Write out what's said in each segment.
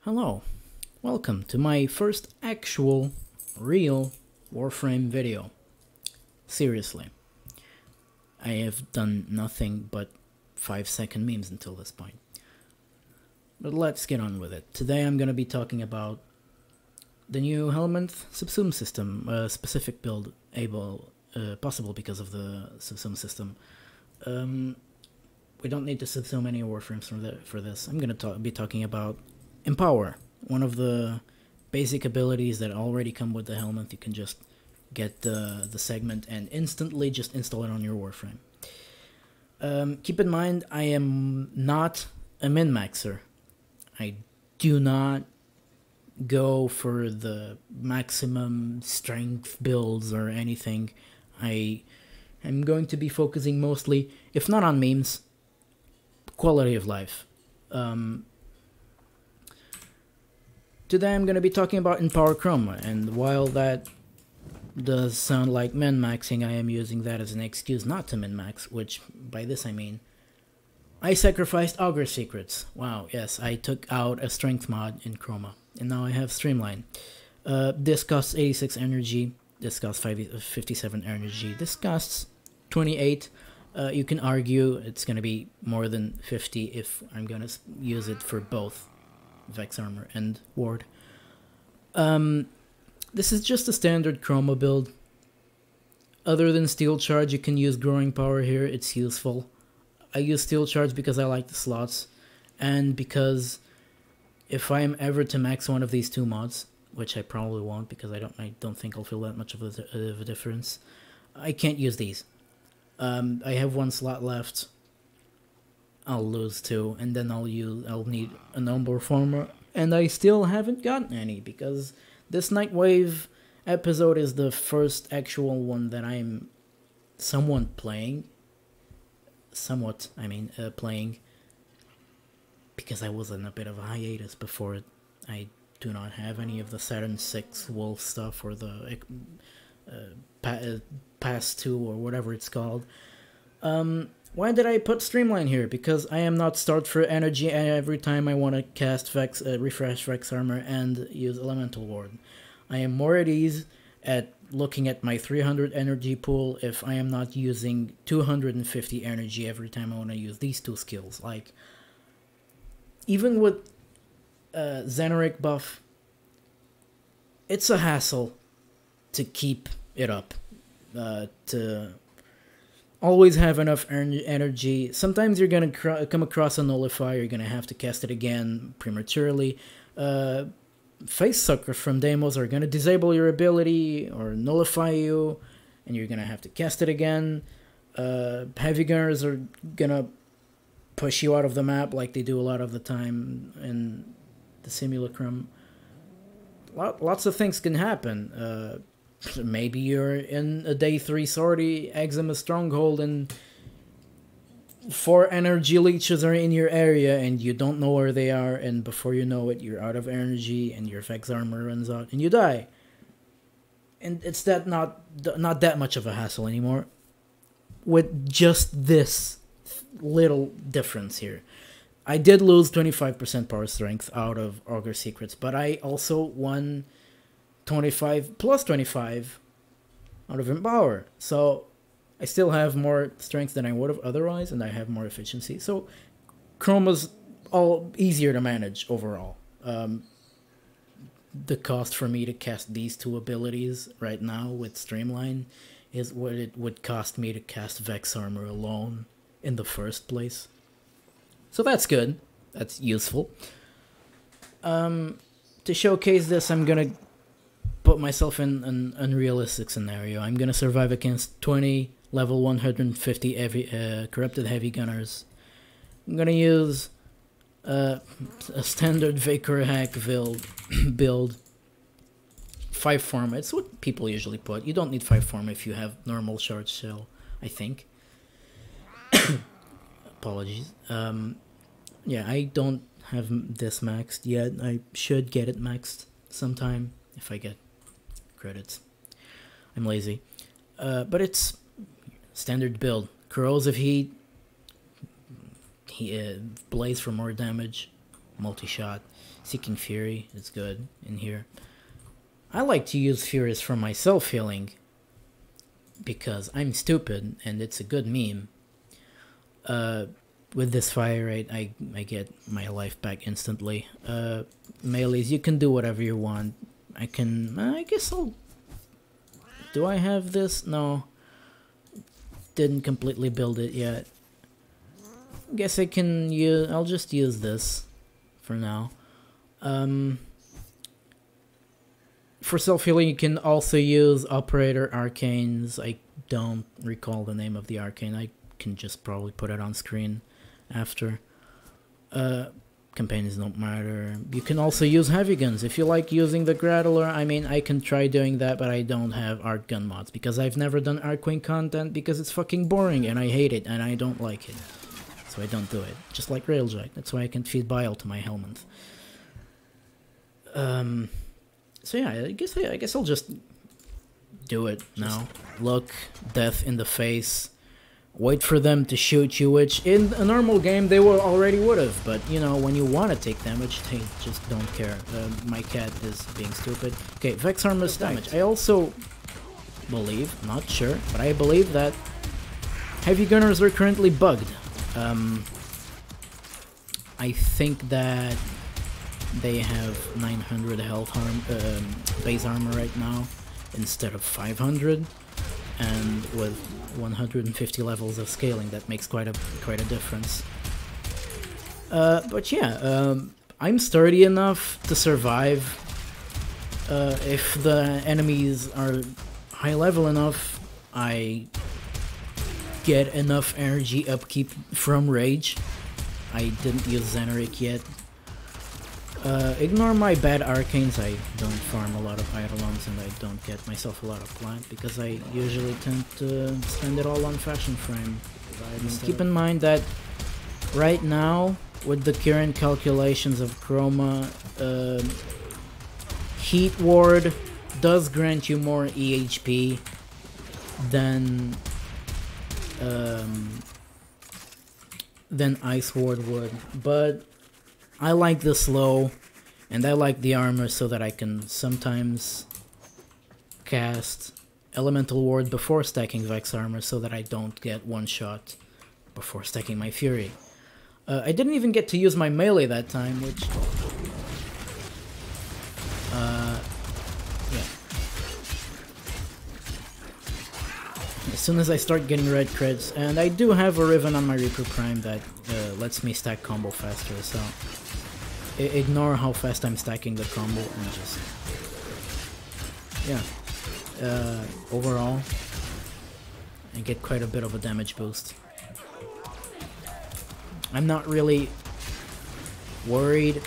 Hello, welcome to my first actual, real Warframe video. Seriously, I have done nothing but 5-second memes until this point. But let's get on with it. Today I'm going to be talking about the new Helminth subsume system, a specific build possible because of the subsume system. We don't need to subsume any Warframes for this. I'm going to be talking about Empower, one of the basic abilities that already come with the Helminth. You can just get the segment and instantly just install it on your Warframe. Keep in mind, I am not a min-maxer. I do not go for the maximum strength builds or anything. I am going to be focusing mostly, if not on memes, quality of life. Today I'm going to be talking about Empower Chroma, and while that does sound like min-maxing, I am using that as an excuse not to min-max, which by this I mean I sacrificed Augur Secrets. Wow, yes, I took out a strength mod in Chroma, and now I have Streamline. This costs 86 energy, this costs 57 energy, this costs 28. You can argue it's going to be more than 50 if I'm going to use it for both Vex Armor and Ward. This is just a standard Chroma build. Other than Steel Charge, you can use Growing Power here, it's useful. I use Steel Charge because I like the slots, and because if I am ever to max one of these two mods, which I probably won't because I don't think I'll feel that much of a difference, I can't use these. I have one slot left. I'll lose two, and then I'll need a number former, and I still haven't gotten any because this Nightwave episode is the first actual one that I'm somewhat playing, because I was in a bit of a hiatus before it. I do not have any of the Saturn 6 Wolf stuff or the Pass 2 or whatever it's called. Why did I put Streamline here? Because I am not starved for energy every time I want to cast refresh Vex Armor and use Elemental Ward. I am more at ease at looking at my 300 energy pool if I am not using 250 energy every time I want to use these two skills. Like, even with Xenoric buff, it's a hassle to keep it up. To always have enough energy. Sometimes you're going to come across a nullifier, you're going to have to cast it again prematurely. Face Sucker from demos are going to disable your ability or nullify you, and you're going to have to cast it again. Heavy Gunners are going to push you out of the map like they do a lot of the time in the Simulacrum. Lots of things can happen. Maybe you're in a day 3 sortie, Eczema Stronghold, and 4 energy leeches are in your area and you don't know where they are, and before you know it, you're out of energy and your Vex Armor runs out and you die. And it's not that much of a hassle anymore with just this little difference here. I did lose 25% power strength out of Augur Secrets, but I also won 25 plus 25 out of Empower, so I still have more strength than I would have otherwise, and I have more efficiency, so Chroma's all easier to manage overall. The cost for me to cast these two abilities right now with Streamline is what it would cost me to cast Vex Armor alone in the first place, so that's good, that's useful. To showcase this, I'm gonna put myself in an unrealistic scenario. I'm gonna survive against 20 level 150 corrupted heavy gunners. I'm gonna use a standard Vapor hack build. 5 form. It's what people usually put. You don't need 5 form if you have normal shard shell, I think. Apologies. Yeah, I don't have this maxed yet. I should get it maxed sometime if I get credits. I'm lazy. But it's standard build. Corrosive Heat, Blaze for more damage, multi-shot. Seeking Fury is good in here. I like to use Furies for my self-healing because I'm stupid and it's a good meme. With this fire rate, I get my life back instantly. Melees, you can do whatever you want. I guess I'll... Do I have this? No. Didn't completely build it yet. Guess I can use... I'll just use this for now. For self-healing, you can also use Operator Arcanes. I don't recall the name of the arcane. I can just probably put it on screen after. Companions don't matter. You can also use heavy guns if you like using the Grattler. I mean, I can try doing that, but I don't have art gun mods because I've never done Arcane content because it's fucking boring and I hate it and I don't like it. So I don't do it. Just like Railjack. That's why I can feed bile to my Helminth. So yeah, I guess I'll just do it now. Look death in the face. Wait for them to shoot you, which in a normal game they already would have, but you know, when you want to take damage, they just don't care. My cat is being stupid. Okay, Vex Armor's damage. I also believe, not sure, but I believe that heavy gunners are currently bugged. I think that they have 900 health base armor right now instead of 500, and with 150 levels of scaling, that makes quite a difference. But yeah, I'm sturdy enough to survive. If the enemies are high level enough, I get enough energy upkeep from Rage. I didn't use Xeneric yet. Ignore my bad arcanes. I don't farm a lot of Eidolons and I don't get myself a lot of plant because I usually tend to spend it all on Fashion Frame. Keep in mind that right now, with the current calculations of Chroma, Heat Ward does grant you more EHP than Ice Ward would, but I like the slow, and I like the armor so that I can sometimes cast Elemental Ward before stacking Vex Armor so that I don't get one shot before stacking my Fury. I didn't even get to use my melee that time, which... yeah. As soon as I start getting red crits, and I do have a Riven on my Reaper Prime that lets me stack combo faster, so... Ignore how fast I'm stacking the combo and just... yeah. Overall, I get quite a bit of a damage boost. I'm not really worried.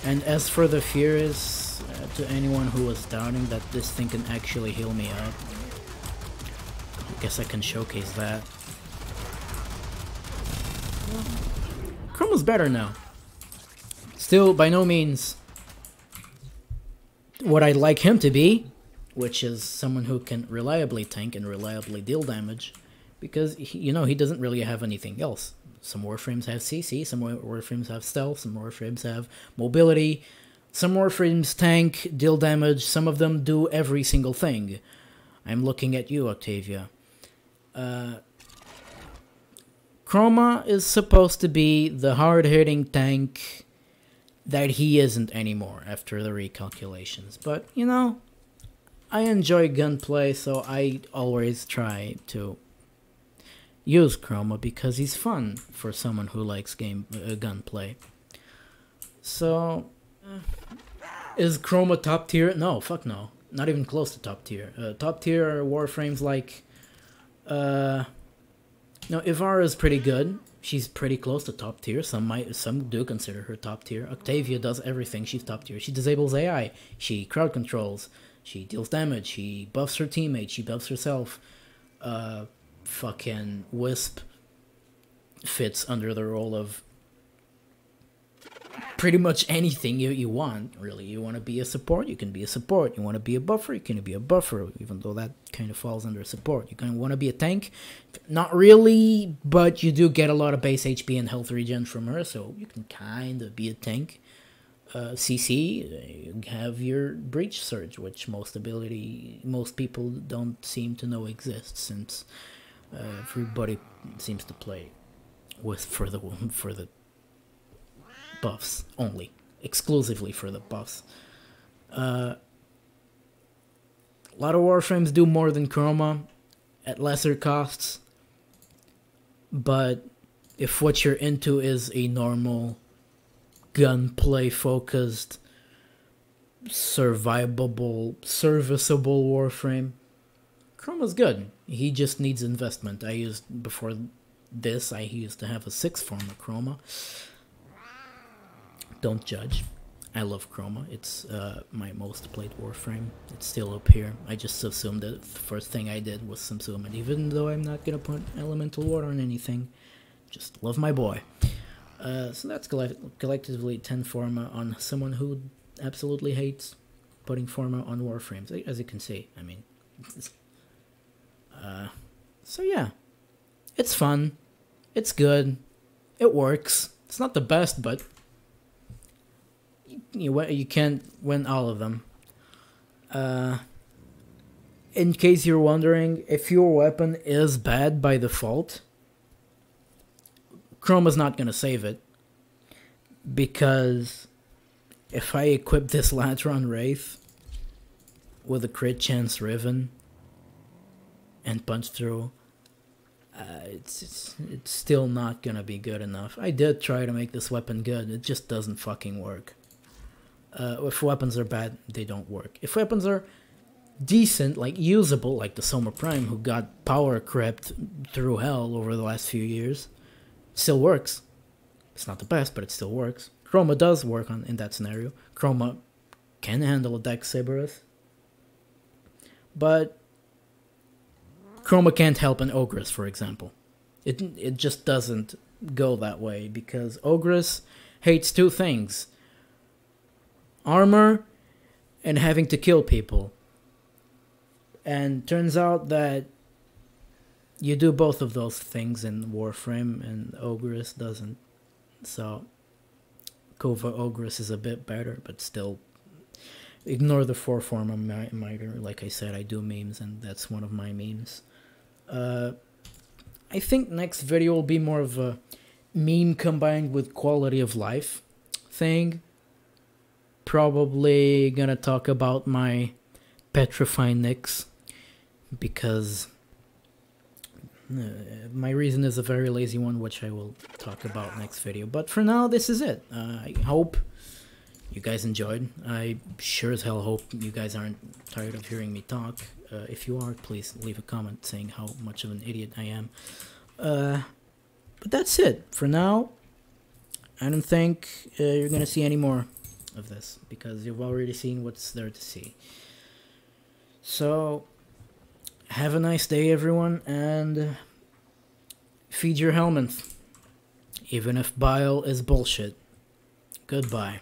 And as for the Furies, to anyone who was doubting that this thing can actually heal me up, I guess I can showcase that. Chroma's better now. Still, by no means what I'd like him to be, which is someone who can reliably tank and reliably deal damage, because, he doesn't really have anything else. Some Warframes have CC, some Warframes have stealth, some Warframes have mobility, some Warframes tank, deal damage, some of them do every single thing. I'm looking at you, Octavia. Chroma is supposed to be the hard-hitting tank that he isn't anymore after the recalculations. But, I enjoy gunplay, so I always try to use Chroma because he's fun for someone who likes gunplay. So, is Chroma top tier? No, fuck no. Not even close to top tier. Top tier are Warframes like... no, Ivara is pretty good. She's pretty close to top tier. Some do consider her top tier. Octavia does everything. She's top tier. She disables AI. She crowd controls. She deals damage. She buffs her teammates. She buffs herself. Fucking Wisp fits under the role of pretty much anything you want, really. You want to be a support, you can be a support. You want to be a buffer, you can be a buffer, even though that kind of falls under support. You kind of want to be a tank, not really, but you do get a lot of base HP and health regen from her, so you can kind of be a tank. CC, you have your Breach Surge, which most people don't seem to know exists, since everybody seems to play with for the buffs only, exclusively for the buffs. A lot of Warframes do more than Chroma at lesser costs, but if what you're into is a normal gunplay focused, survivable, serviceable Warframe, Chroma's good. He just needs investment. Before this, I used to have a 6th form of Chroma. Don't judge. I love Chroma. It's my most played Warframe. It's still up here. I just assumed that the first thing I did was subsume it, even though I'm not gonna put elemental water on anything. Just love my boy. So that's collectively 10 Forma on someone who absolutely hates putting Forma on Warframes, as you can see. I mean, so yeah, it's fun, it's good, it works. It's not the best, but you can't win all of them. In case you're wondering, if your weapon is bad by default, Chroma's not gonna save it, because if I equip this Latron Wraith with a crit chance Riven and punch through, it's still not gonna be good enough. I did try to make this weapon good, it just doesn't fucking work. If weapons are bad, they don't work. If weapons are decent, like usable, like the Soma Prime, who got power crept through hell over the last few years, still works. It's not the best, but it still works. Chroma does work in that scenario. Chroma can handle a Dex Cerberus, but Chroma can't help an Ogress, for example. It just doesn't go that way, because Ogress hates two things: armor and having to kill people. And turns out that you do both of those things in Warframe, and Ogress doesn't. So Kova Ogress is a bit better, but still, ignore the 4 form of Miter. Like I said, I do memes, and that's one of my memes. I think next video will be more of a meme combined with quality of life thing. Probably gonna talk about my Petrify Nyx, because my reason is a very lazy one, which I will talk about next video. But for now, this is it. I hope you guys enjoyed. I sure as hell hope you guys aren't tired of hearing me talk. If you are, please leave a comment saying how much of an idiot I am. But that's it. For now, I don't think you're gonna see any more of this, because you've already seen what's there to see. So, have a nice day, everyone, and feed your Helminth, even if bile is bullshit. Goodbye.